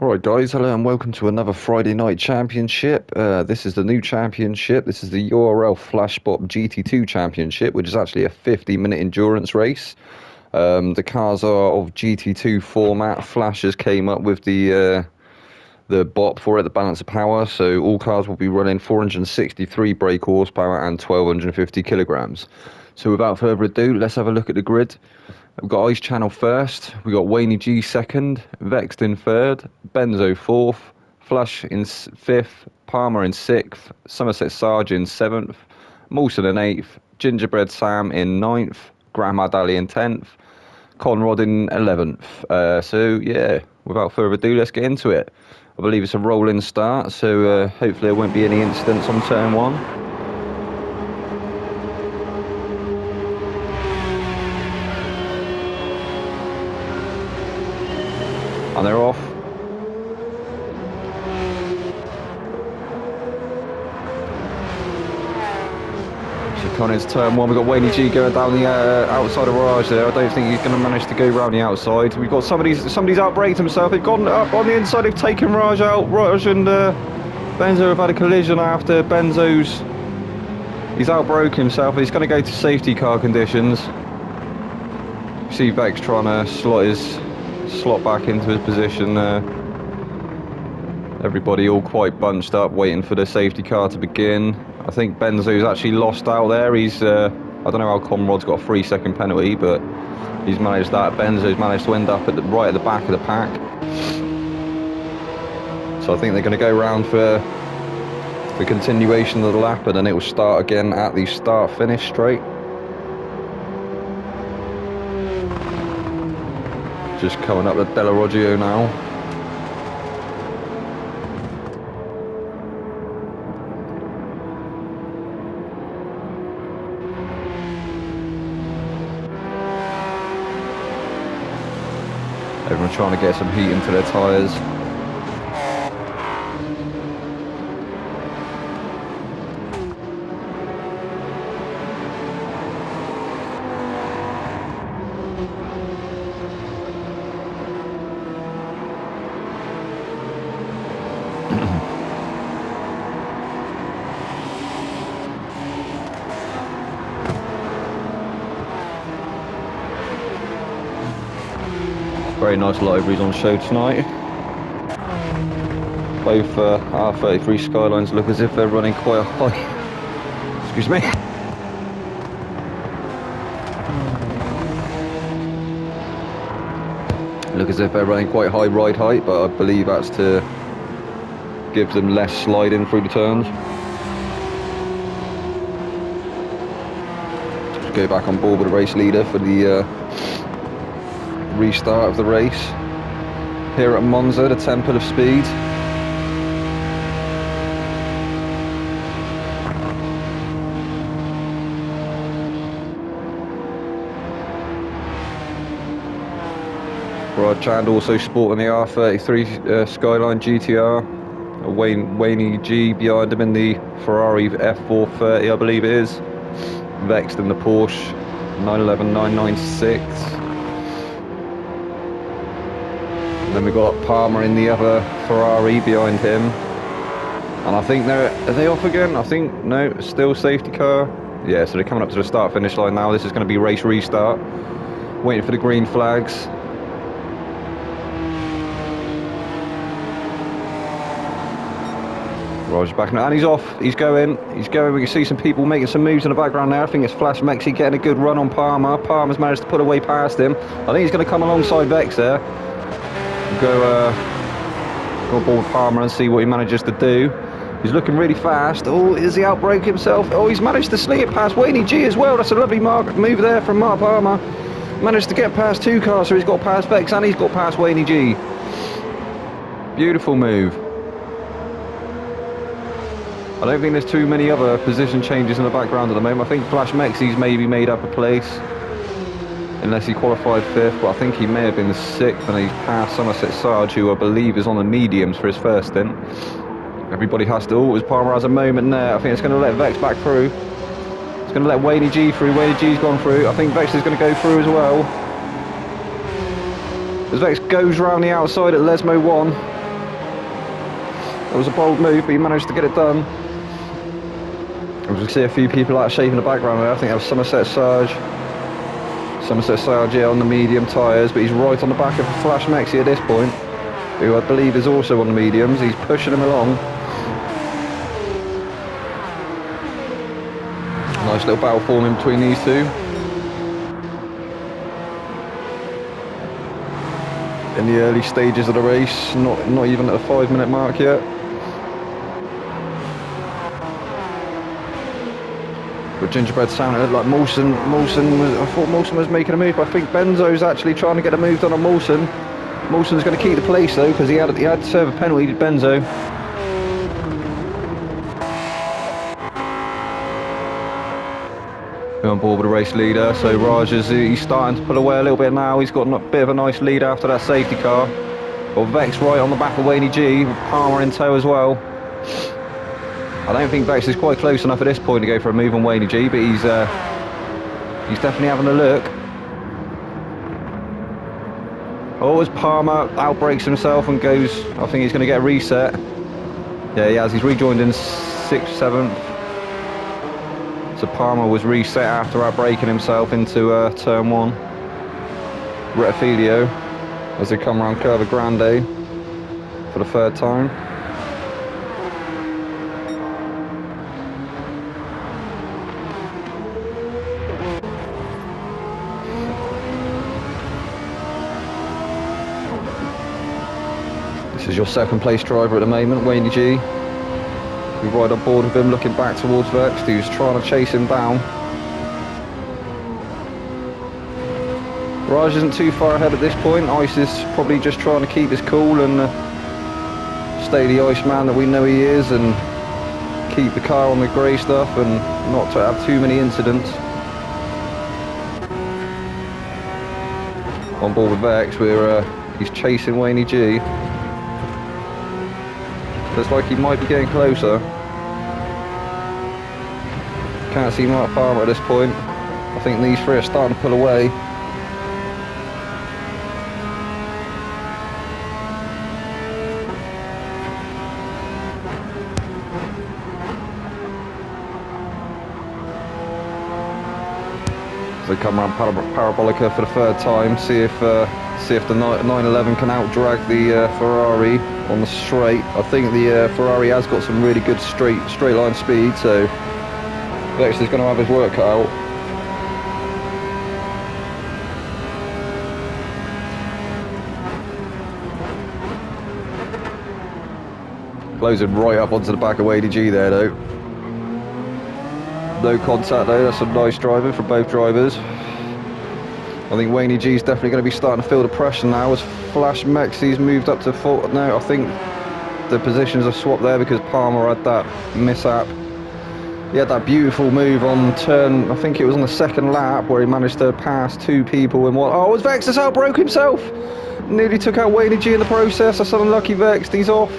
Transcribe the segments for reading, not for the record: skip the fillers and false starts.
Alright guys, hello and welcome to another Friday night championship. This is the new championship. This is the URL flashbop Gt2 championship, which is actually a 50-minute endurance race. The cars are of Gt2 format. Flashers came up with the bop for it, the balance of power. So all cars will be running 463 brake horsepower and 1250 kilograms. So without further ado, let's have a look at the grid. We've got Ice Channel first, we've got Wayne G second, Vexed in third, Benzo fourth, Flush in fifth, Palmer in sixth, Somerset Sarge in seventh, Mawson in eighth, Gingerbread Sam in ninth, Grandma Dally in 10th, Conrod in 11th. So yeah, without further ado, let's get into it. I believe it's a rolling start, so hopefully there won't be any incidents on turn one. And they're off. Chicane's turn one. We've got Wayne G going down the outside of Raj there. I don't think he's going to manage to go round the outside. We've got somebody's outbraked himself. They've gone up on the inside. They've taken Raj out. Raj and Benzo have had a collision after he's outbroke himself. He's going to go to safety car conditions. You see Vex trying to slot back into his position there. Everybody all quite bunched up, waiting for the safety car to begin. I think Benzo's actually lost out there. He's, I don't know how Conrod's got a 3-second penalty, but he's managed that. Benzo's managed to end up right at the back of the pack. So I think they're going to go round for the continuation of the lap, and then it will start again at the start-finish straight. Just coming up the Delaroggio now. Everyone trying to get some heat into their tyres. Very nice liveries on show tonight. Both R33 Skylines look as if they're running quite high. Excuse me. Look as if they're running quite high ride height, but I believe that's to give them less sliding through the turns. Just go back on board with the race leader for the restart of the race here at Monza, the Temple of Speed. Rajchand also sporting the R33 Skyline GTR. Wayne G behind him in the Ferrari F430, I believe it is. Vexed in the Porsche 911 996. And then we've got Palmer in the other Ferrari behind him. And I think are they off again? I think, no, still safety car. Yeah, so they're coming up to the start-finish line now. This is going to be race restart. Waiting for the green flags. Roger's back now, and he's off. He's going. We can see some people making some moves in the background now. I think it's Flash Mexxy getting a good run on Palmer. Palmer's managed to put away past him. I think he's going to come alongside Vex there. Go on board with Palmer and see what he manages to do. He's looking really fast. Oh, is he outbrake himself? Oh, he's managed to sling it past Wayne G as well. That's a lovely move there from Mark Palmer. Managed to get past two cars, so he's got past Vex and he's got past Wayne G. Beautiful move. I don't think there's too many other position changes in the background at the moment. I think Flash Mexxy's maybe made up a place, unless he qualified 5th, but I think he may have been 6th, and he's passed Somerset Sarge, who I believe is on the mediums for his first stint. Everybody has to, as Palmer has a moment there. I think it's going to let Vex back through. It's going to let Wayne G through. Wayne G's gone through. I think Vex is going to go through as well. As Vex goes round the outside at Lesmo 1. It was a bold move, but he managed to get it done. We can see a few people out of shape in the background there. I think that was Somerset Sarge. Somerset Sarge, yeah, on the medium tyres, but he's right on the back of Flash Mexxy at this point, who I believe is also on the mediums. He's pushing him along. Nice little battle forming between these two. In the early stages of the race, not even at the 5-minute mark yet. With Gingerbread sounded like Mawson was. I thought Mawson was making a move, but I think Benzo's actually trying to get a move done on Mawson. Mawson's going to keep the place though, because he had to serve a penalty to Benzo. We're on board with the race leader, so Raj he's starting to pull away a little bit now. He's got a bit of a nice lead after that safety car. Well, Vex right on the back of Wayne G, with Palmer in tow as well. I don't think Vex is quite close enough at this point to go for a move on Wayne G, but he's definitely having a look. Oh, as Palmer outbrakes himself and goes, I think he's going to get a reset. Yeah, he has. He's rejoined in 6th, 7th. So Palmer was reset after outbraking himself into turn 1. Retafilio as they come around Curva Grande for the 3rd time. This is your 2nd place driver at the moment, Wayne G. We ride on board with him, looking back towards Vex, who's trying to chase him down. Raj isn't too far ahead at this point. Ice is probably just trying to keep his cool and stay the Iceman that we know he is, and keep the car on the grey stuff and not to have too many incidents. On board with Vex, he's chasing Wayne G. Looks like he might be getting closer. Can't see Mark Palmer at this point. I think these three are starting to pull away. So they come around Parabolica for the 3rd time, see if the 911 can out-drag the Ferrari on the straight. I think the Ferrari has got some really good straight line speed, so Vex is going to have his work cut out. Closing right up onto the back of Wade G there though. No contact though, that's some nice driving from both drivers. I think Wayne G is definitely going to be starting to feel the pressure now as Flash Mexxy's moved up to 4th. No, I think the positions are swapped there because Palmer had that mishap. He had that beautiful move on turn, I think it was on the 2nd lap, where he managed to pass 2 people in one. Oh, it was Vex that's outbroke himself! Nearly took out Wayne G in the process. That's an unlucky Vex. He's off.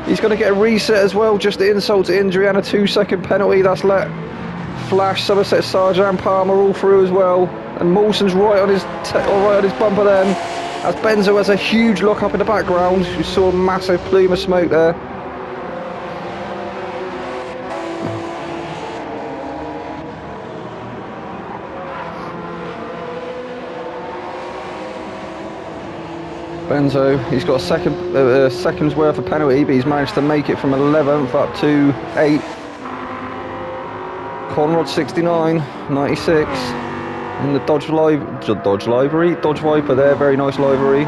He's going to get a reset as well, just the insult to injury and a 2-second penalty. That's let Flash, Somerset Sarge and Palmer all through as well. And Mawson's right on his bumper then, as Benzo has a huge lock up in the background. You saw a massive plume of smoke there. Benzo, he's got a second's worth of penalty, but he's managed to make it from 11th up to 8th. Conrad 69, 96 in the Dodge Viper there, very nice livery.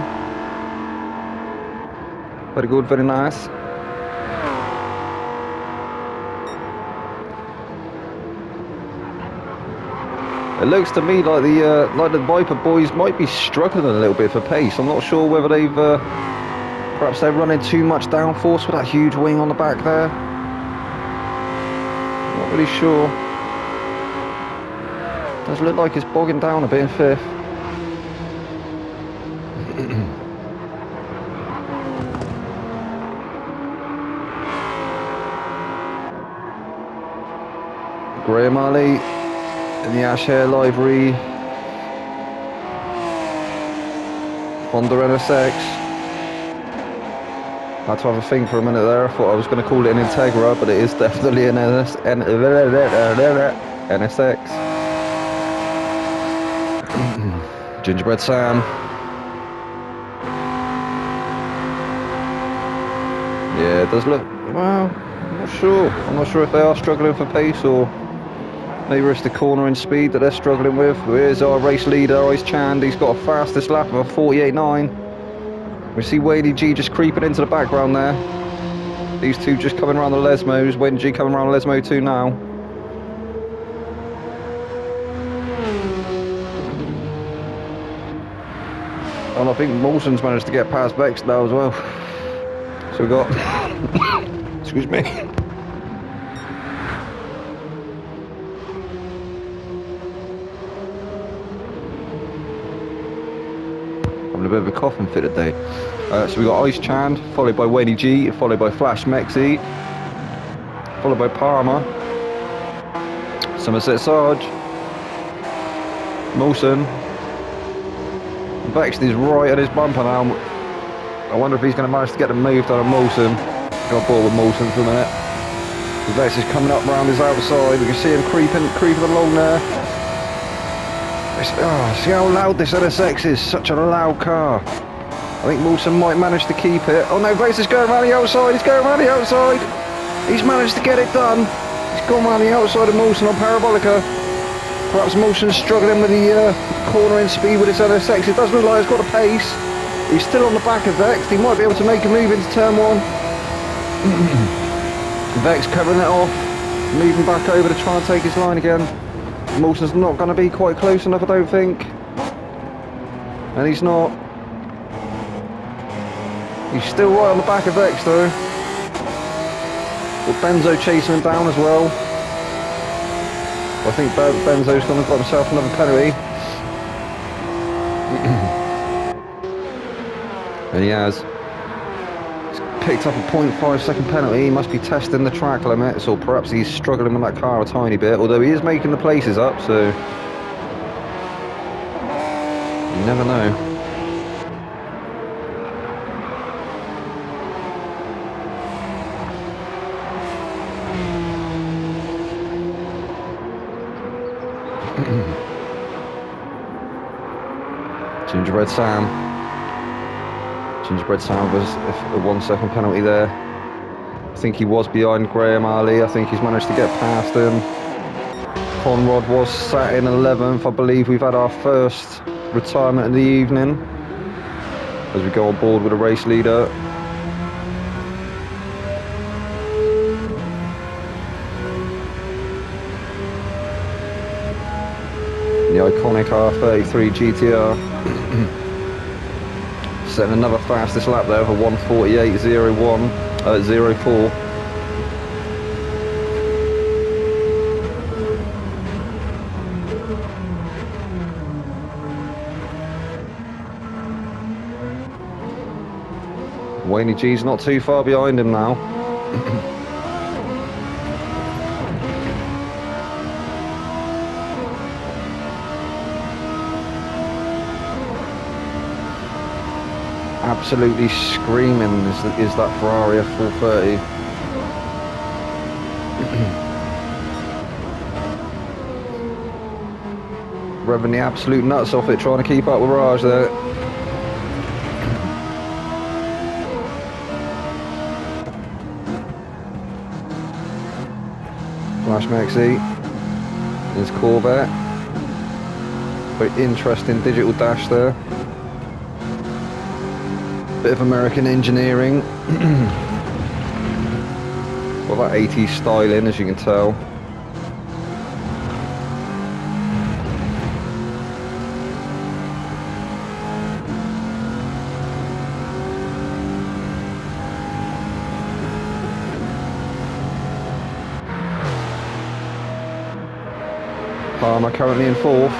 Very good, very nice. It looks to me like the Viper boys might be struggling a little bit for pace. I'm not sure whether perhaps they're running too much downforce with that huge wing on the back there. Not really sure. Does look like it's bogging down a bit in 5th. Graham Ali in the ash hair livery. Honda NSX. I had to have a think for a minute there. I thought I was going to call it an Integra, but it is definitely an NSX. Gingerbread Sam. Yeah, it does look, well, I'm not sure. I'm not sure if they are struggling for pace or maybe it's the cornering speed that they're struggling with. Here's our race leader, Ice Chand. He's got a fastest lap of a 48.9. We see Wadey G just creeping into the background there. These two just coming around the Lesmos. Wadey G coming around Lesmo 2 now. And I think Mawson's managed to get past Vex now as well. So we got, excuse me. Having a bit of a coughing fit today. So we got Ice Chand, followed by Wadey G, followed by Flash Mexxy, followed by Palmer, Somerset Sarge, Mawson. Vex is right at his bumper now. I wonder if he's going to manage to get the move done on Mawson. Got bored with Mawson for a minute. Vex is coming up round his outside. We can see him creeping along there. Oh, see how loud this NSX is. Such a loud car. I think Mawson might manage to keep it. Oh no, Vex is going around the outside. He's going around the outside. He's managed to get it done. He's gone around the outside of Mawson on Parabolica. Perhaps Mawson's struggling with the cornering speed with his NSX. It doesn't look like he's got a pace. He's still on the back of Vex. He might be able to make a move into turn 1. Vex covering it off, moving back over to try and take his line again. Mawson's not going to be quite close enough, I don't think. And he's not. He's still right on the back of Vex though. With Benzo chasing him down as well. I think Benzo's going to got himself another penalty. And he has. He's picked up a 0.5 second penalty. He must be testing the track limits, or perhaps he's struggling with that car a tiny bit, although he is making the places up, so you never know. Gingerbread Sam. Gingerbread Sam was a 1 second penalty there. I think he was behind Graham Ali. I think he's managed to get past him. Conrad was sat in 11th. I believe we've had our first retirement of the evening as we go on board with a race leader. The iconic R33 GTR. Setting another fastest lap there for 1:48.04. Wayne G's not too far behind him now. Absolutely screaming is that Ferrari F430. Revving the absolute nuts off it, trying to keep up with Raj there. Flash Mexxy, his Corvette. Very interesting digital dash there. Bit of American engineering. Well, that 80s styling, as you can tell. Palmer currently in 4th.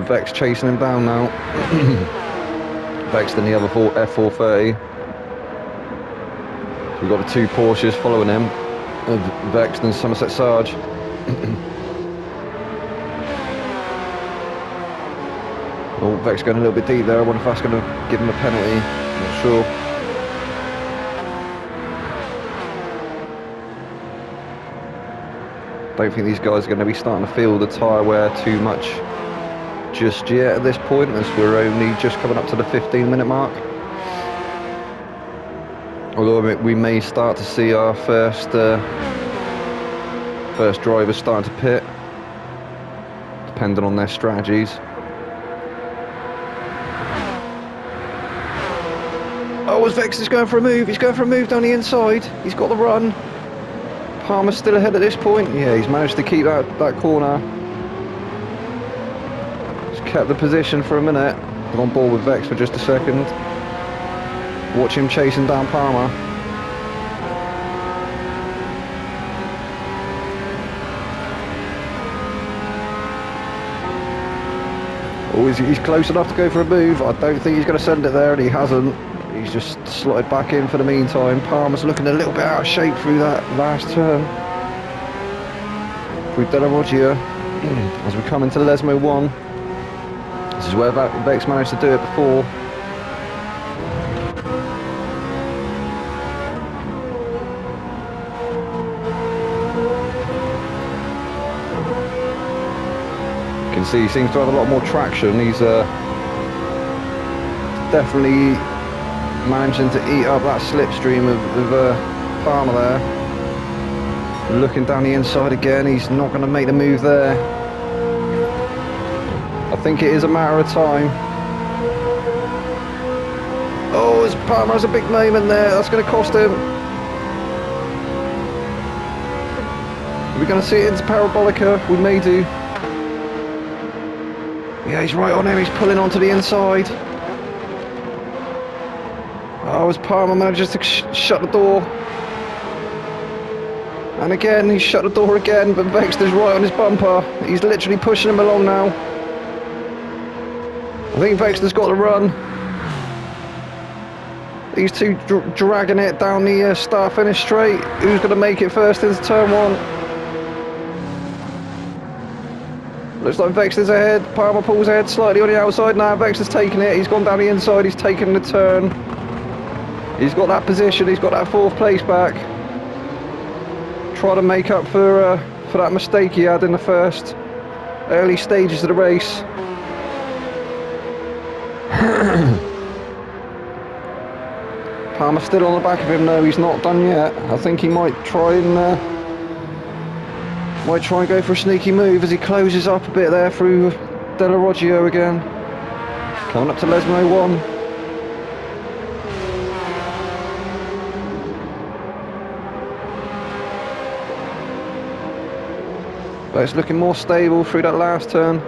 Vex chasing him down now. Vex in the other F430. So we've got the 2 Porsches following him. Vex and Somerset Sarge. Oh, Vex going a little bit deep there. I wonder if that's going to give him a penalty. Not sure. Don't think these guys are going to be starting to feel the tyre wear too much just yet at this point, as we're only just coming up to the 15-minute mark. Although we may start to see our first drivers starting to pit, depending on their strategies. Oh, as Vex is going for a move. He's going for a move down the inside. He's got the run. Palmer's still ahead at this point. Yeah, he's managed to keep that corner. He's kept the position for a minute. I'm on board with Vex for just a second. Watch him chasing down Palmer. Oh, he's close enough to go for a move. I don't think he's going to send it there, and he hasn't. He's just slotted back in for the meantime. Palmer's looking a little bit out of shape through that last turn. Through Della Roggia. As we come into Lesmo 1. This is where Vex managed to do it before. You can see he seems to have a lot more traction. He's definitely managing to eat up that slipstream of Palmer there. Looking down the inside again, he's not going to make the move there. I think it is a matter of time. Oh, as Palmer has a big moment there, that's going to cost him. Are we going to see it into Parabolica? We may do. Yeah, he's right on him, he's pulling onto the inside. Oh, as Palmer manages to shut the door. And again, he's shut the door again, but Vexter's right on his bumper. He's literally pushing him along now. I think Vexter's got the run. These two dragging it down the start-finish straight. Who's going to make it first into turn 1? Looks like Vexter's ahead. Palmer pulls ahead slightly on the outside now. Vexter's taking it. He's gone down the inside. He's taken the turn. He's got that position. He's got that 4th place back. Try to make up for that mistake he had in the first early stages of the race. Palmer's still on the back of him. No, he's not done yet. I think he might try and go for a sneaky move as he closes up a bit there through Della Roggia again. Coming up to Lesmo 1. But it's looking more stable through that last turn.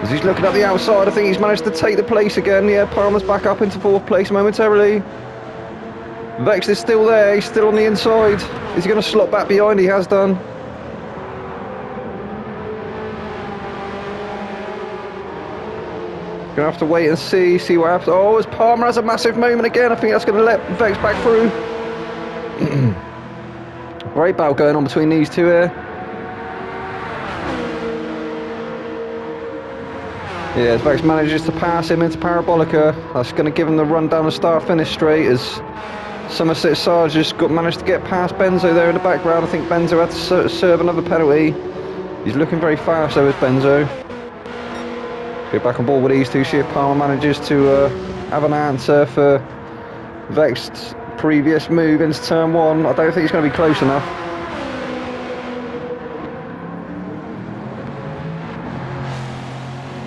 As he's looking at the outside, I think he's managed to take the place again. Yeah, Palmer's back up into 4th place momentarily. Vex is still there, he's still on the inside. Is he going to slot back behind? He has done. Gonna have to wait and see what happens. Oh, as Palmer has a massive moment again, I think that's going to let Vex back through. Great battle going on between these two here. Yeah, as Vex manages to pass him into Parabolica, that's going to give him the run down the start-finish straight as Somerset Sarge just managed to get past Benzo there in the background. I think Benzo had to serve another penalty. He's looking very fast though, is Benzo. Get back on board with these two, see if Palmer manages to have an answer for Vex's previous move into turn 1. I don't think it's going to be close enough.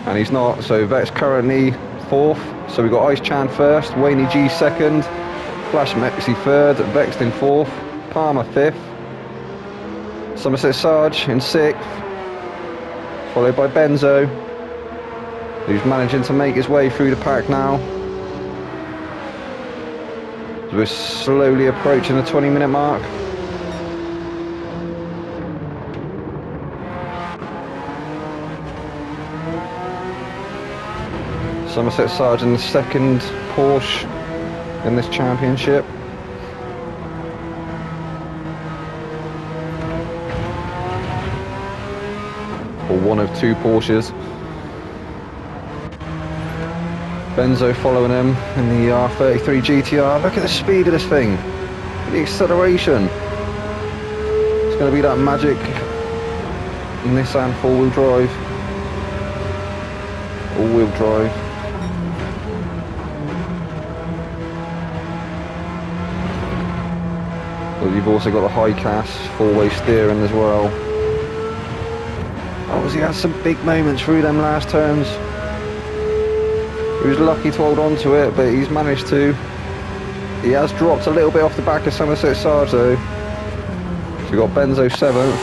And he's not, so Vex currently 4th. So we've got Ice Chan 1st, Wayne G 2nd, Flash Mexxy 3rd, Vex in 4th, Palmer 5th, Somerset Sarge in 6th, followed by Benzo, who's managing to make his way through the pack now. So we're slowly approaching the 20-minute mark. Somerset Sarge in the 2nd Porsche in this championship. one of two Porsches. Benzo following him in the R33 GTR. Look at the speed of this thing. The acceleration. It's going to be that magic Nissan four-wheel drive. All-wheel drive. Well, you've also got the high-cast four-way steering as well. Oh, he had some big moments through them last turns. He was lucky to hold on to it, but he's managed to. He has dropped a little bit off the back of Somerset Sarge though. So we've got Benzo 7th,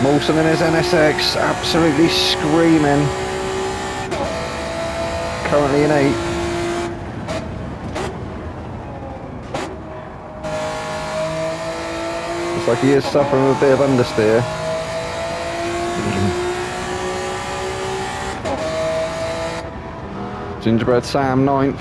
Molson in his NSX, absolutely screaming. Currently in 8th. Looks like he is suffering with a bit of understeer. Gingerbread Sam 9th.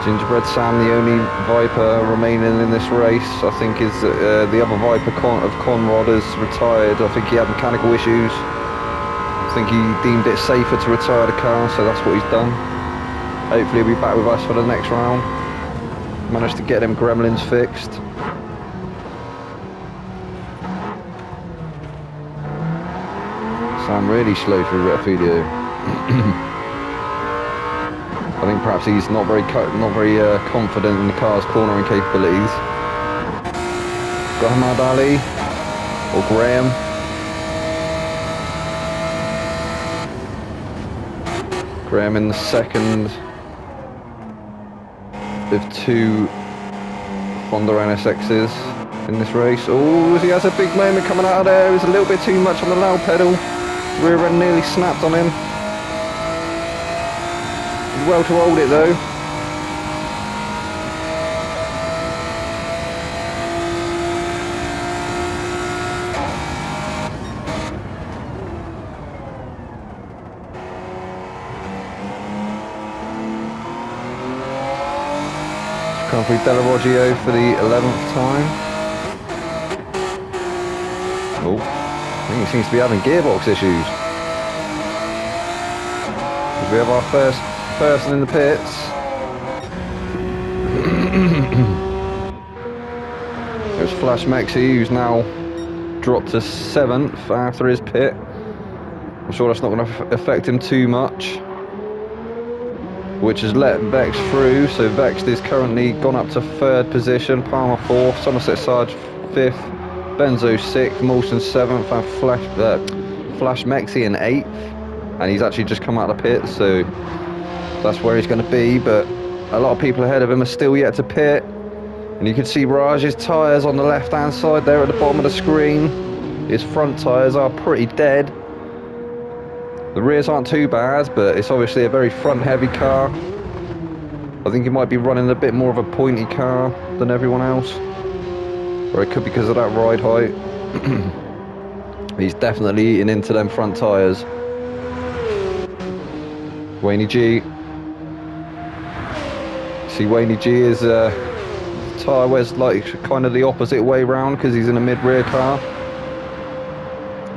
Gingerbread Sam, the only Viper remaining in this race, I think is the other Viper of Conrad has retired. I think he had mechanical issues. I think he deemed it safer to retire the car, so that's what he's done. Hopefully he'll be back with us for the next round. Managed to get them gremlins fixed. Sam really slow through Refudio. I think perhaps he's not very confident in the car's cornering capabilities. Got Hamad Ali or Graham. Graham in the second of 2 Honda NSXs in this race. Oh, he has a big moment coming out of there. It was a little bit too much on the loud pedal. Rear end nearly snapped on him. He's well to hold it though. Come through Della Roggio for the 11th time. Oh, I think he seems to be having gearbox issues. We have our first person in the pits. There's Flash Mexxy, who's now dropped to 7th after his pit. I'm sure that's not going to affect him too much, which has let Vex through. So Vex is currently gone up to 3rd position, Palmer 4th, Somerset Sarge 5th, Benzo 6th, Molson 7th, and Flash Mexxy in 8th. And he's actually just come out of the pit, so that's where he's going to be. But a lot of people ahead of him are still yet to pit. And you can see Raj's tyres on the left-hand side there at the bottom of the screen. His front tyres are pretty dead. The rears aren't too bad, but it's obviously a very front-heavy car. I think he might be running a bit more of a pointy car than everyone else. Or it could be because of that ride height. He's definitely eating into them front tyres. Wayne G. See, Wayne G is tyre wears like kind of the opposite way round because he's in a mid-rear car.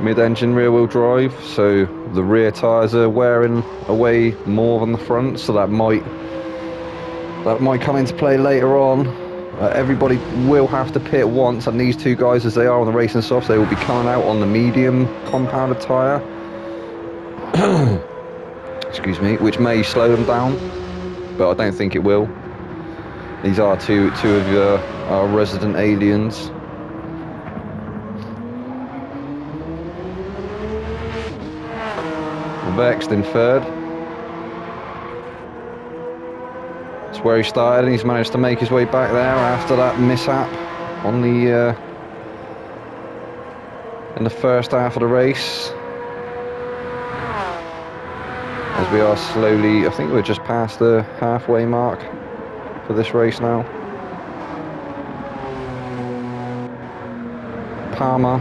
Mid-engine rear-wheel drive, so the rear tyres are wearing away more than the front, so that might come into play later on. Everybody will have to pit once, and these two guys, as they are on the racing softs, they will be coming out on the medium compounded tyre. Excuse me, which may slow them down, but I don't think it will. These are two of our resident aliens. Vexed in 3rd. That's where he started, and he's managed to make his way back there after that mishap on the in the first half of the race. As we are slowly, I think we're just past the halfway mark for this race now. Palmer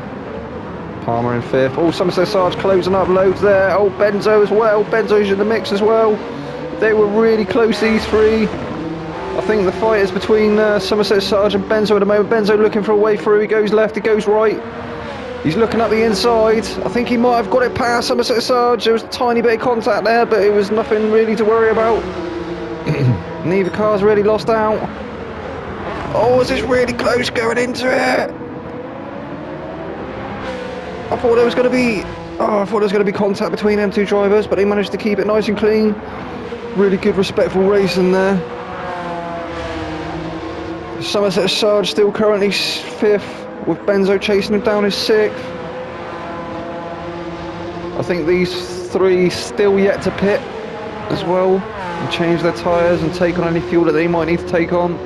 in 5th. Oh, Somerset Sarge closing up loads there. Oh, Benzo as well. Benzo's in the mix as well. They were really close, these three. I think the fight is between Somerset Sarge and Benzo at the moment. Benzo looking for a way through. He goes left, he goes right. He's looking up the inside. I think he might have got it past Somerset Sarge. There was a tiny bit of contact there, but it was nothing really to worry about. Neither car's really lost out. Oh, is this really close going into it? I thought there was going to be contact between them two drivers, but they managed to keep it nice and clean. Really good, respectful racing there. Somerset Sarge still currently 5th, with Benzo chasing him down as 6th. I think these 3 still yet to pit as well, and change their tyres and take on any fuel that they might need to take on.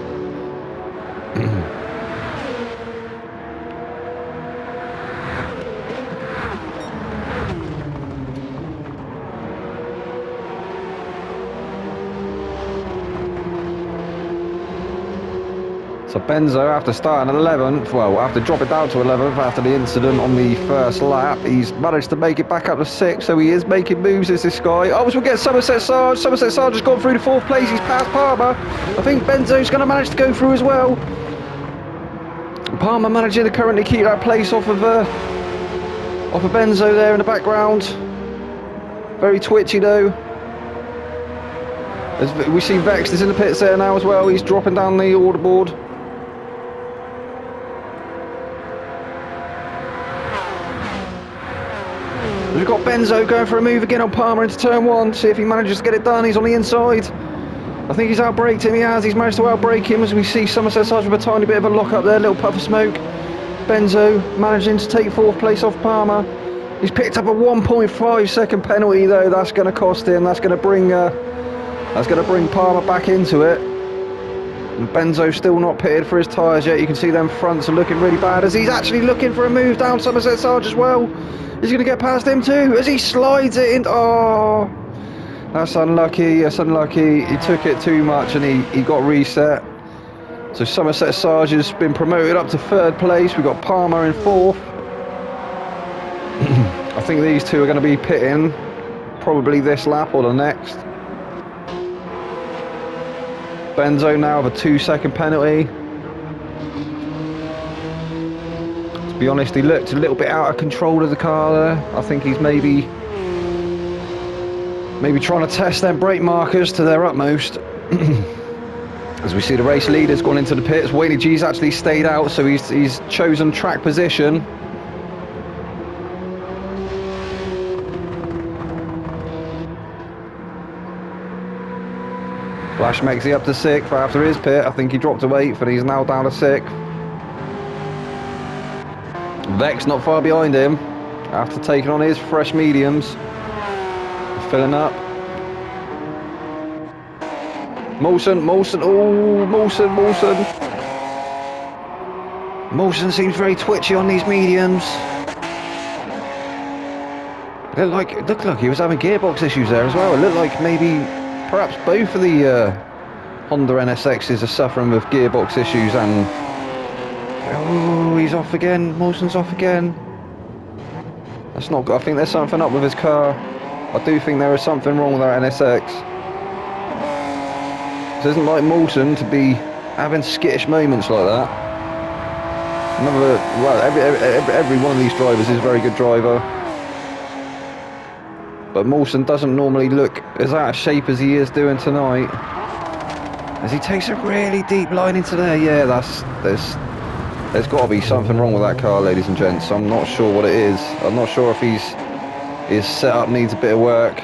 So Benzo, after starting at 11th, well, after dropping down to 11th after the incident on the first lap, he's managed to make it back up to 6th, so he is making moves as this guy. Oh, we'll get Somerset Sarge. Somerset Sarge has gone through to 4th place. He's passed Palmer. I think Benzo's going to manage to go through as well. Palmer managing to currently keep that place off of Benzo there in the background. Very twitchy though. As we see Vex is in the pits there now as well. He's dropping down the order board. We've got Benzo going for a move again on Palmer into turn 1. See if he manages to get it done. He's on the inside. I think he's outbraked him. He has. He's managed to outbrake him as we see Somerset Sarge with a tiny bit of a lock up there. Little puff of smoke. Benzo managing to take 4th place off Palmer. He's picked up a 1.5 second penalty though. That's going to cost him. That's going to bring Palmer back into it. And Benzo still not pitted for his tyres yet. You can see them fronts are looking really bad as he's actually looking for a move down Somerset Sarge as well. He's going to get past him too as he slides it in. Oh, that's unlucky. That's unlucky. He took it too much and he got reset. So Somerset Sarge has been promoted up to 3rd place. We've got Palmer in 4th. I think these two are going to be pitting probably this lap or the next. Benzo now with a 2-second penalty. To be honest, he looked a little bit out of control of the car there. I think he's maybe trying to test their brake markers to their utmost. As we see the race leader's gone into the pits. Whaley G's actually stayed out, so he's chosen track position. Flash mexxys up to 6th after his pit. I think he dropped to 8th and he's now down to 6th. Vex not far behind him after taking on his fresh mediums. Filling up. Molson, oh, Molson. Molson seems very twitchy on these mediums. It looked like he was having gearbox issues there as well. It looked like maybe perhaps both of the Honda NSXs are suffering with gearbox issues and... Oh, he's off again. Molson's off again. That's not good. I think there's something up with his car. I do think there is something wrong with our NSX. It isn't like Molson to be having skittish moments like that. Every one of these drivers is a very good driver. But Molson doesn't normally look as out of shape as he is doing tonight. As he takes a really deep line into there. Yeah, there's got to be something wrong with that car, ladies and gents. I'm not sure what it is. I'm not sure if his setup needs a bit of work,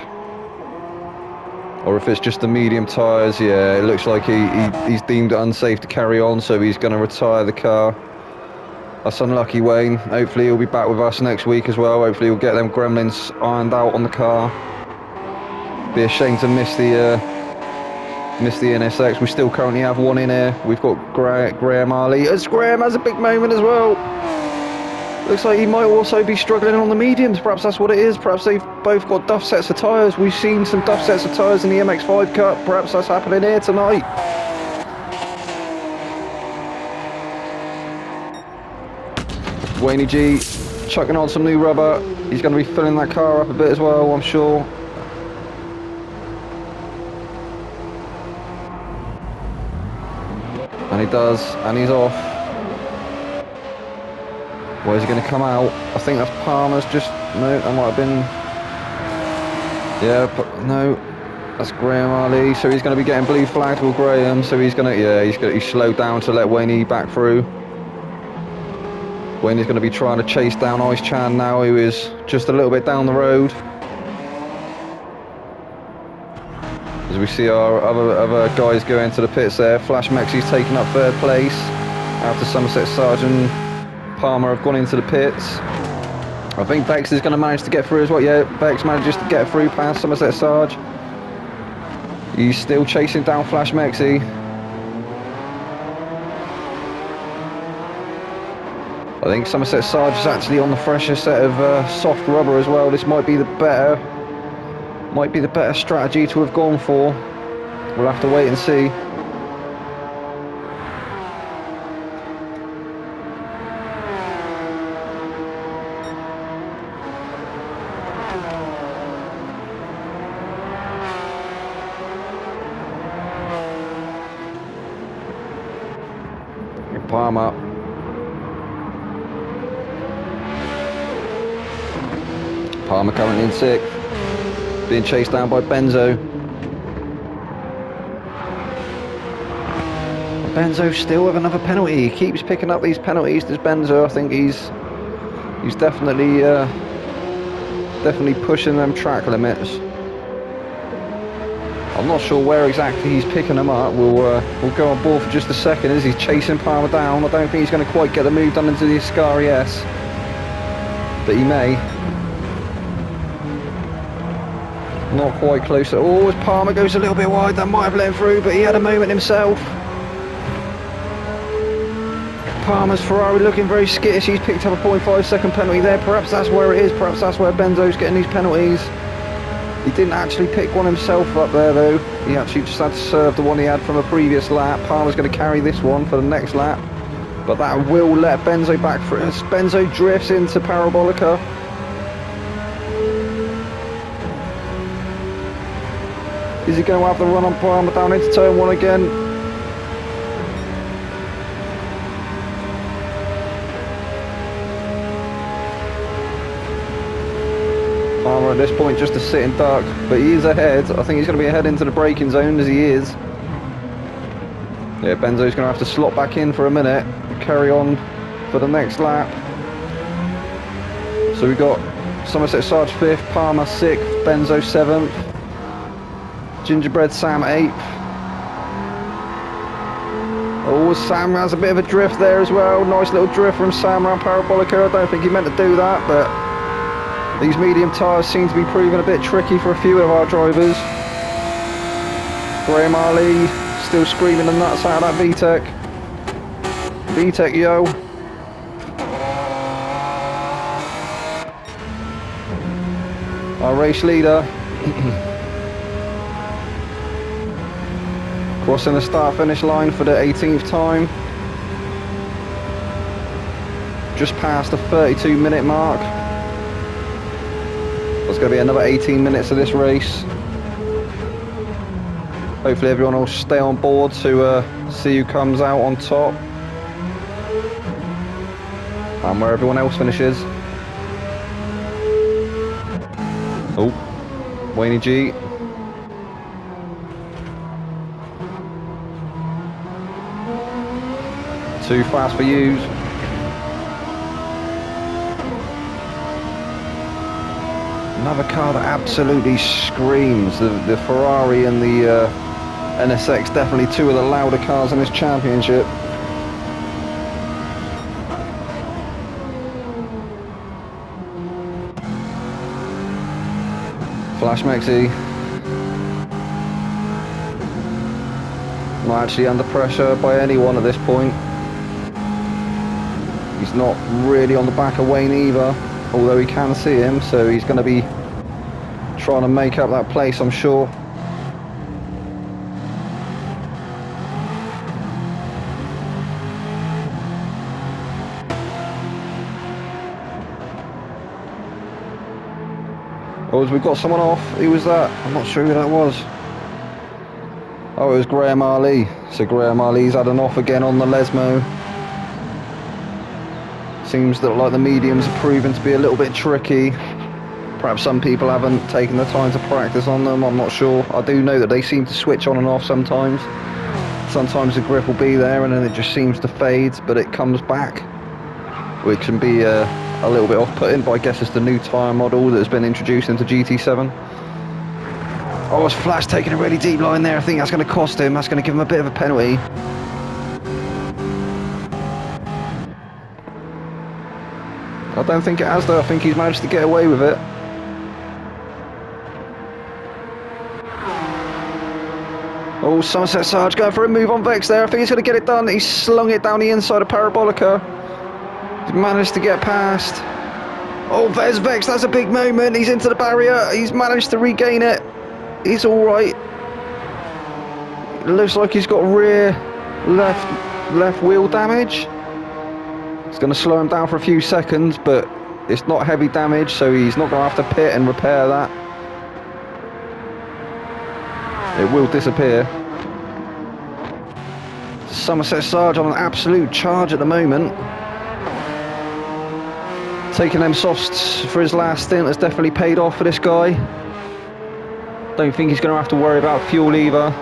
or if it's just the medium tyres. Yeah, it looks like he's deemed it unsafe to carry on, so he's going to retire the car. That's unlucky, Wayne. Hopefully he'll be back with us next week as well. Hopefully we'll get them gremlins ironed out on the car. Be a shame to miss the NSX. We still currently have one in here. We've got Graham Harley. As Graham has a big moment as well. Looks like he might also be struggling on the mediums. Perhaps that's what it is. Perhaps they've both got duff sets of tyres. We've seen some duff sets of tyres in the MX-5 Cup. Perhaps that's happening here tonight. Wayne G chucking on some new rubber. He's going to be filling that car up a bit as well, I'm sure. does, and he's off. Where's he going to come out? I think that's Palmer's just... No, that might have been... Yeah, but no. That's Graham Ali. So he's going to be getting blue flagged with Graham. So he's going to... Yeah, he's slowed down to let Wayne back through. Wayne is going to be trying to chase down Ice Chan now, who is just a little bit down the road. As we see our other guys go into the pits there. Flash mexxys taking up third place after Somerset Sarge and Palmer have gone into the pits. I think Bex is going to manage to get through as well. Yeah, Bex manages to get through past Somerset Sarge. He's still chasing down Flash mexxy. I think Somerset Sarge is actually on the fresher set of soft rubber as well. This might be the better strategy to have gone for. We'll have to wait and see. Palmer. Palmer currently in sixth. Being chased down by Benzo. Benzo still with another penalty. He keeps picking up these penalties. This Benzo, I think he's definitely pushing them track limits. I'm not sure where exactly he's picking them up. We'll go on board for just a second as he's chasing Palmer down. I don't think he's going to quite get the move done into the Ascari S, but he may. Not quite close. Oh, as Palmer goes a little bit wide, that might have let him through, but he had a moment himself. Palmer's Ferrari looking very skittish. He's picked up a 0.5 second penalty there. Perhaps that's where it is. Perhaps that's where Benzo's getting these penalties. He didn't actually pick one himself up there though. He actually just had to serve the one he had from a previous lap. Palmer's going to carry this one for the next lap, but that will let Benzo back for it. Benzo drifts into Parabolica. Is he going to have the run on Palmer down into turn one again? Palmer at this point just a sitting duck, but he is ahead. I think he's going to be ahead into the braking zone as he is. Yeah, Benzo's going to have to slot back in for a minute and carry on for the next lap. So we've got Somerset Sarge 5th, Palmer 6th, Benzo 7th. Gingerbread Sam 8th. Oh, Sam has a bit of a drift there as well. Nice little drift from Sam around Parabolica. I don't think he meant to do that, but these medium tyres seem to be proving a bit tricky for a few of our drivers. Graham Ali still screaming the nuts out of that VTEC. VTEC, yo. Our race leader. Crossing the start-finish line for the 18th time. Just past the 32-minute mark. There's going to be another 18 minutes of this race. Hopefully everyone will stay on board to see who comes out on top. And where everyone else finishes. Oh, Wayne G. Too fast for you. Another car that absolutely screams. The Ferrari and the NSX, definitely two of the louder cars in this championship. Flash mexxy. Not actually under pressure by anyone at this point. He's not really on the back of Wayne either, although he can see him, so he's going to be trying to make up that place, I'm sure. Oh, we've got someone off. Who was that? I'm not sure who that was. Oh, it was Graham Ali. So Graham Ali's had an off again on the Lesmo. Seems that like the mediums are proving to be a little bit tricky. Perhaps some people haven't taken the time to practice on them, I'm not sure. I do know that they seem to switch on and off sometimes. Sometimes the grip will be there and then it just seems to fade, but it comes back, which can be a little bit off-putting, but I guess it's the new tyre model that has been introduced into GT7. Oh, it's Flash taking a really deep line there. I think that's going to cost him. That's going to give him a bit of a penalty. I don't think it has though. I think he's managed to get away with it. Oh, Somerset Sarge going for a move on Vex there. I think he's going to get it done. He's slung it down the inside of Parabolica. He's managed to get past. Oh, there's Vex. That's a big moment. He's into the barrier. He's managed to regain it. He's all right. It looks like he's got rear left wheel damage. It's going to slow him down for a few seconds, but it's not heavy damage, so he's not going to have to pit and repair that. It will disappear. Somerset Sarge on an absolute charge at the moment. Taking them softs for his last stint has definitely paid off for this guy. Don't think he's going to have to worry about fuel either.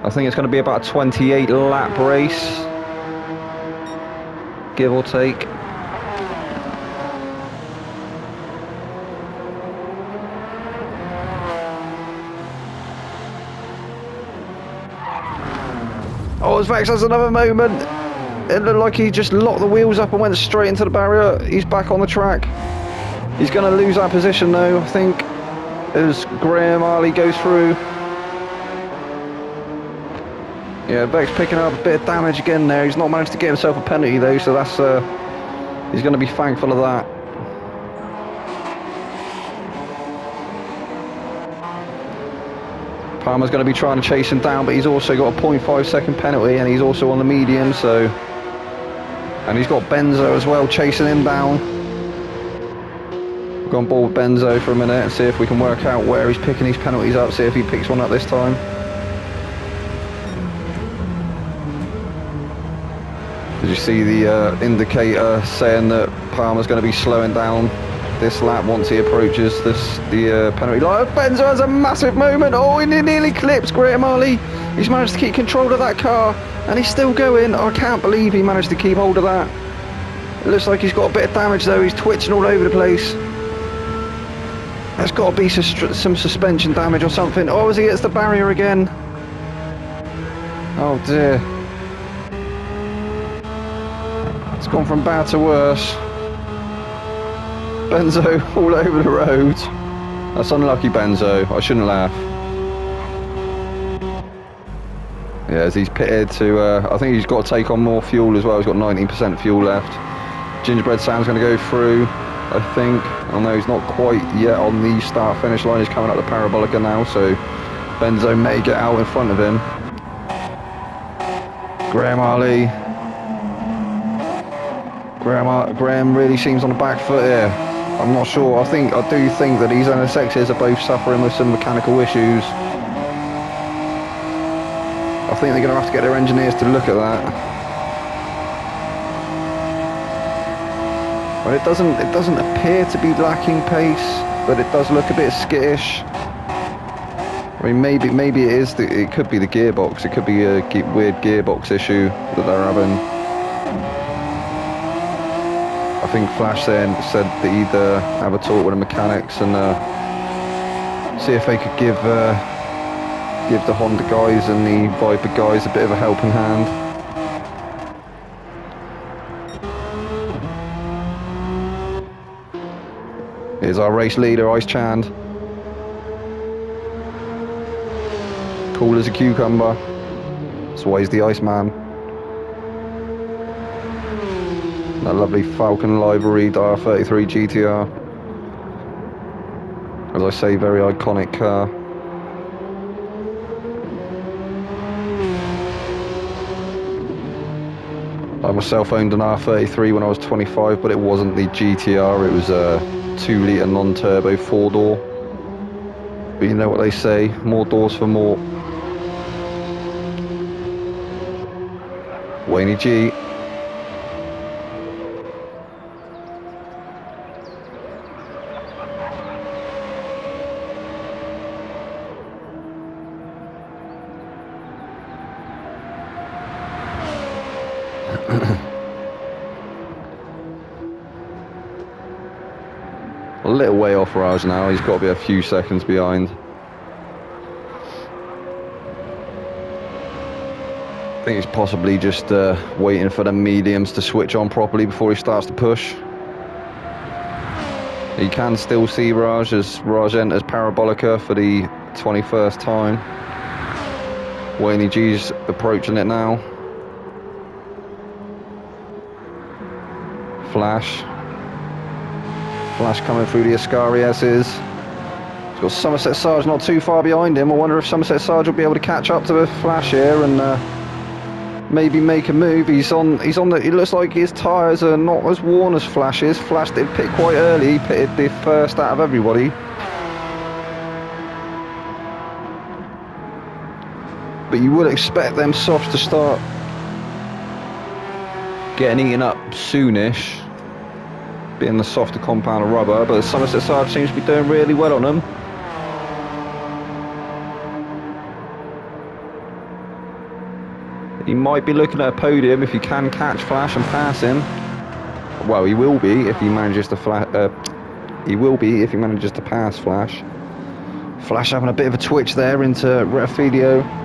I think it's going to be about a 28 lap race, give or take. Oh, as Vex has another moment. It looked like he just locked the wheels up and went straight into the barrier. He's back on the track. He's going to lose that position though, I think, as Graham Ali goes through. Yeah, Vex picking up a bit of damage again there. He's not managed to get himself a penalty though, so that's he's going to be thankful of that. Palmer's going to be trying to chase him down, but he's also got a 0.5 second penalty and he's also on the medium, so... And he's got Benzo as well chasing him down. We'll go on board with Benzo for a minute and see if we can work out where he's picking these penalties up, see if he picks one up this time. Did you see the indicator saying that Palmer's going to be slowing down this lap once he approaches the penalty line? Benzo has a massive moment. Oh, he nearly clips Graham Ali. He's managed to keep control of that car and he's still going. I can't believe he managed to keep hold of that. It looks like he's got a bit of damage though. He's twitching all over the place. There's got to be some suspension damage or something. Oh, as he hits the barrier again. Oh dear. It's gone from bad to worse. Benzo all over the road. That's unlucky, Benzo. I shouldn't laugh. Yeah, as he's pitted to, I think he's got to take on more fuel as well. He's got 19% fuel left. Gingerbread Sam's going to go through, I think. I know he's not quite yet on the start-finish line. He's coming up the Parabolica now, so Benzo may get out in front of him. Graham Ali. Graham really seems on the back foot here. I'm not sure. I do think that these NSXs are both suffering with some mechanical issues. I think they're going to have to get their engineers to look at that. Well, it doesn't appear to be lacking pace, but it does look a bit skittish. I mean, maybe it is. It could be the gearbox. It could be a weird gearbox issue that they're having. I think Flash said that he'd have a talk with the mechanics and see if they could give the Honda guys and the Viper guys a bit of a helping hand. Here's our race leader, Ice Chand. Cool as a cucumber. That's why he's the Iceman. That lovely Falcon livery DR33 GTR. As I say, very iconic car. I myself owned an R33 when I was 25, but it wasn't the GTR, it was a 2 litre non-turbo 4-door. But you know what they say, more doors for more. Wayne G. A little way off Raj now, he's got to be a few seconds behind. I think he's possibly just waiting for the mediums to switch on properly before he starts to push. You can still see Raj as Raj enters Parabolica for the 21st time. Wayne G's approaching it now. Flash coming through the Ascarieses. He's got Somerset Sarge not too far behind him. I wonder if Somerset Sarge will be able to catch up to the Flash here and maybe make a move. He's on the. It looks like his tyres are not as worn as Flash's. Flash did pit quite early. He pitted the first out of everybody. But you would expect them softs to start getting eaten up soonish, being the softer compound of rubber, but Somerset Sarge seems to be doing really well on them. He might be looking at a podium if he can catch Flash and pass him. Well, he will be if he manages to pass Flash. Flash having a bit of a twitch there into Retafilio.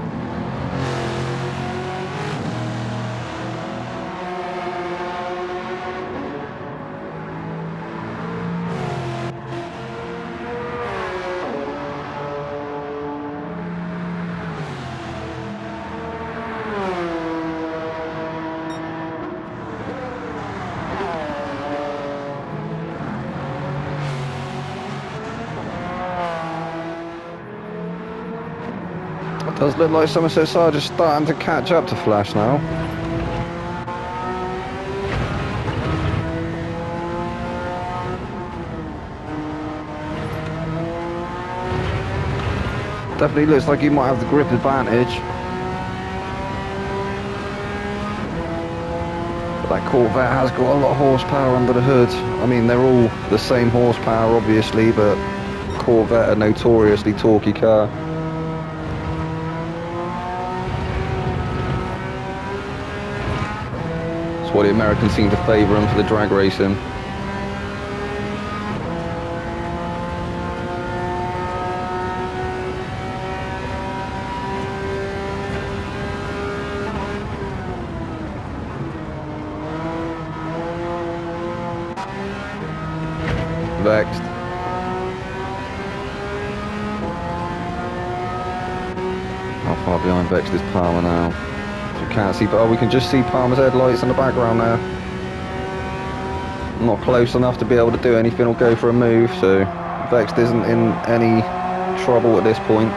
It does look like Somerset Sarge is starting to catch up to Flash now. Definitely looks like he might have the grip advantage. But that Corvette has got a lot of horsepower under the hood. I mean, they're all the same horsepower obviously, but Corvette a notoriously torquey car. That's why the Americans seem to favour him for the drag racing. Vexed. How far behind Vexed is Palmer now? We can't see, but we can just see Palmer's headlights in the background there. Not close enough to be able to do anything or go for a move, so Vexed isn't in any trouble at this point.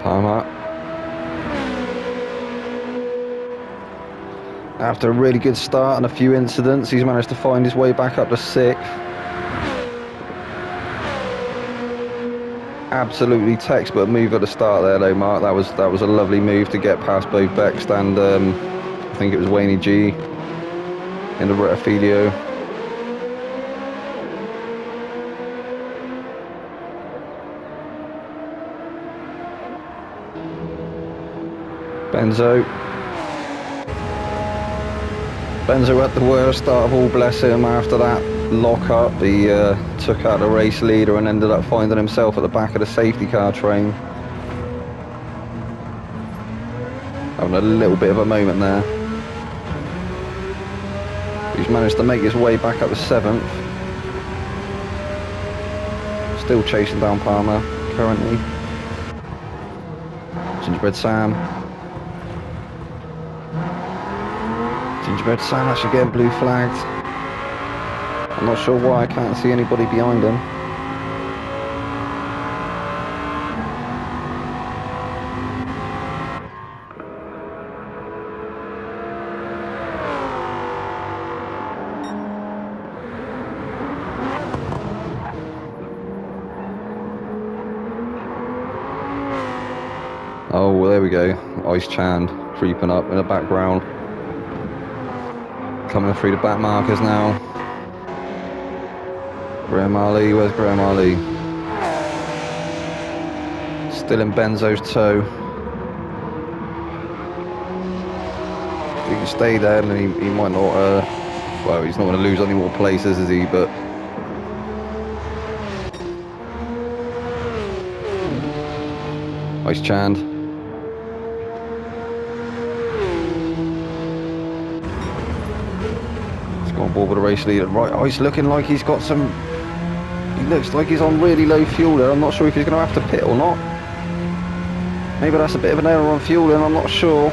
Palmer. After a really good start and a few incidents, he's managed to find his way back up to 6th. Absolutely textbook move at the start there though, Mark. That was a lovely move to get past both Bext and I think it was Wayne G in the Retafilio. Benzo at the worst start of all, bless him. After that lock up, he took out the race leader and ended up finding himself at the back of the safety car train. Having a little bit of a moment there. He's managed to make his way back up to 7th. Still chasing down Palmer currently. Gingerbread Sam. Gingerbread Sam actually getting blue flagged. I'm not sure why, I can't see anybody behind him. Oh, there we go. Ice Chan creeping up in the background. Coming through the back markers now. Graham Ali, where's Graham Ali? Still in Benzo's toe. If he can stay there, and he might not, well, he's not going to lose any more places, is he? But Ice Chand. He's got on board with the race leader. Right, Ice looking like he's got some... He looks like he's on really low fuel there. I'm not sure if he's going to have to pit or not. Maybe that's a bit of an error on fueling, I'm not sure.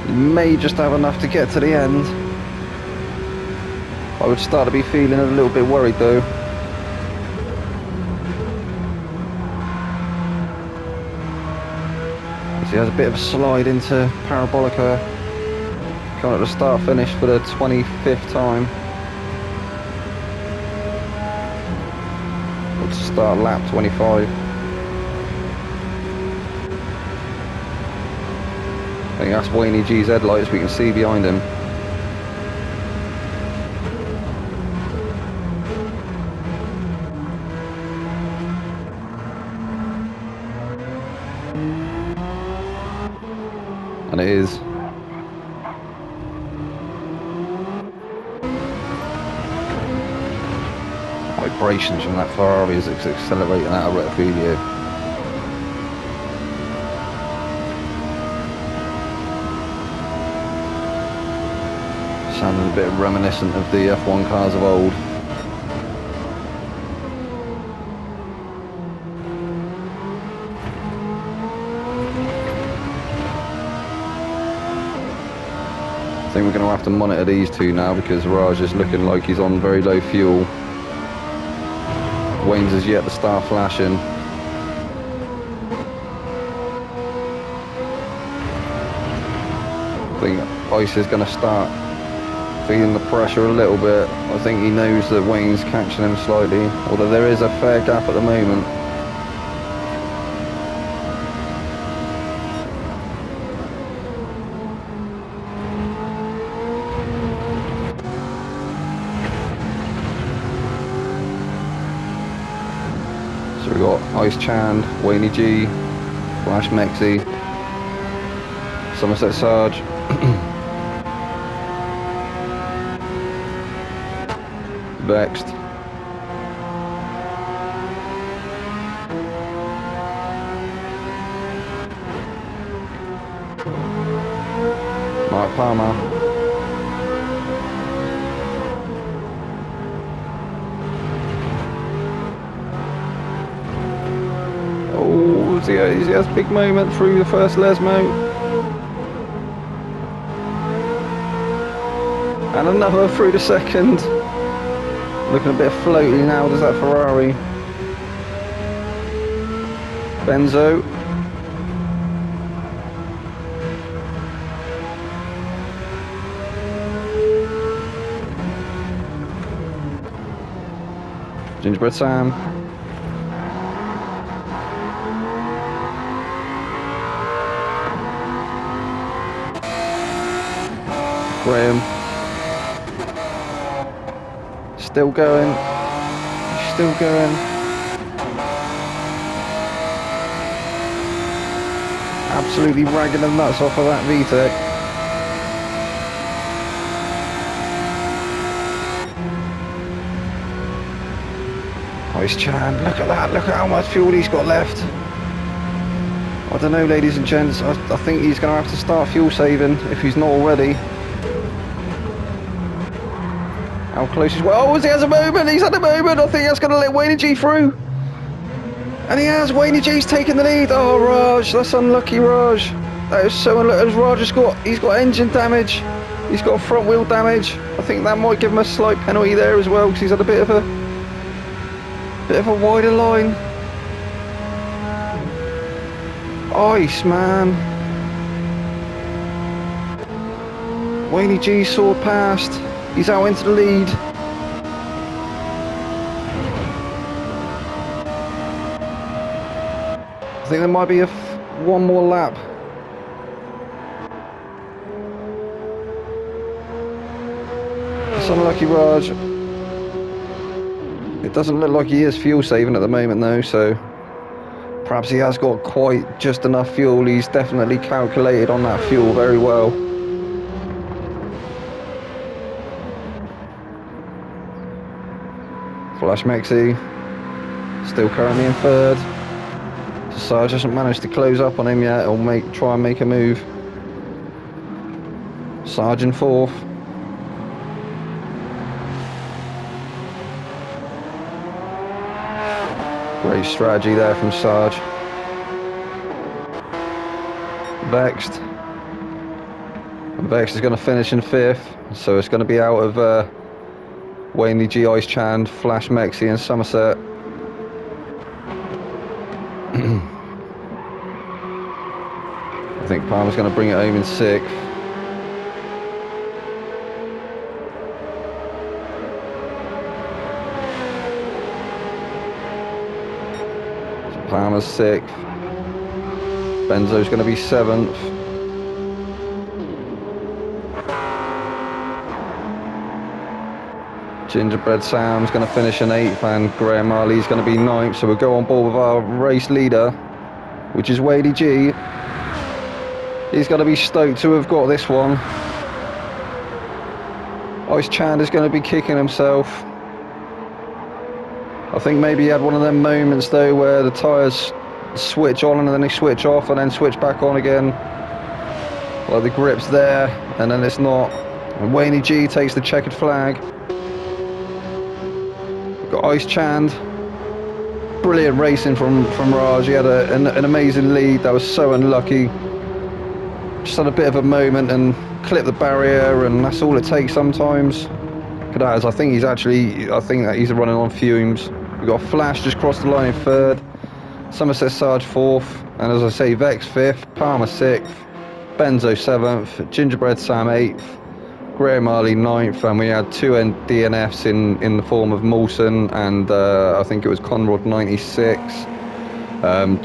He may just have enough to get to the end. I would start to be feeling a little bit worried though. He has a bit of a slide into Parabolica. Coming at the start finish for the 25th time. Or to start lap 25. I think that's Wayne G's headlights we can see behind him. And it is. Vibrations from that Ferrari as it's accelerating out of Rettifilio. Sounding a bit reminiscent of the F1 cars of old. I think we're going to have to monitor these two now because Raj is looking like he's on very low fuel. Wayne's is yet to start flashing. I think Ice is going to start feeling the pressure a little bit. I think he knows that Wayne's catching him slightly, although there is a fair gap at the moment. So we've got Ice Chand, Wayne G, Flash Mexxy, Somerset Sarge, Vexed, Mark Palmer, oh, he has a big moment through the first Lesmo. And another through the second. Looking a bit floaty now, does that Ferrari. Benzo. Gingerbread Sam. Graham. Still going. Still going. Absolutely ragging the nuts off of that VTEC. Ice Chan, look at that, look at how much fuel he's got left. I don't know, ladies and gents, I think he's going to have to start fuel saving if he's not already. How close is... Oh, he has a moment, he's had a moment. I think that's going to let Wayne G through. And he has, Wayne G's taking the lead. Oh, Raj, that's unlucky, Raj. That is so unlucky. Raj has he's got engine damage. He's got front wheel damage. I think that might give him a slight penalty there as well because he's had a bit of a wider line. Ice, man. Wayne G soared past. He's out into the lead. I think there might be one more lap. It's unlucky, Raj. It doesn't look like he is fuel saving at the moment though, so perhaps he has got quite just enough fuel. He's definitely calculated on that fuel very well. Flash Mexxy still currently in third. Sarge hasn't managed to close up on him yet, or try and make a move. Sarge in fourth. Great strategy there from Sarge. Vexed. And Vexed is going to finish in fifth, so it's going to be out of Waney G, Ice Chand, Flash Mexxy and Somerset. I think Palmer's going to bring it home in sixth. So Palmer's sixth. Benzo's going to be seventh. Gingerbread Sam's going to finish in eighth, and Graham Marley's going to be ninth. So we'll go on board with our race leader, which is Wadey G. He's going to be stoked to have got this one. Ice Chand is going to be kicking himself. I think maybe he had one of them moments though where the tyres switch on and then they switch off and then switch back on again. Like the grip's there and then it's not. And Waney G takes the checkered flag. Got Ice Chand. Brilliant racing from Raj. He had an amazing lead. That was so unlucky. Just had a bit of a moment and clipped the barrier, and that's all it takes sometimes. Kadaz, I think that he's running on fumes. We've got Flash just crossed the line in third. Somerset Sarge fourth, and as I say, Vex fifth, Palmer sixth, Benzo seventh, Gingerbread Sam eighth, Graham Marley ninth, and we had two DNFs in the form of Mawson and I think it was Conrad 96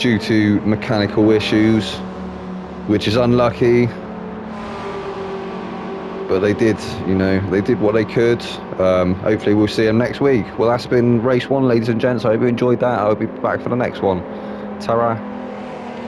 due to mechanical issues, which is unlucky. But they did what they could. Hopefully we'll see them next week. Well, that's been race one, ladies and gents. I hope you enjoyed that. I'll be back for the next one. Ta-ra.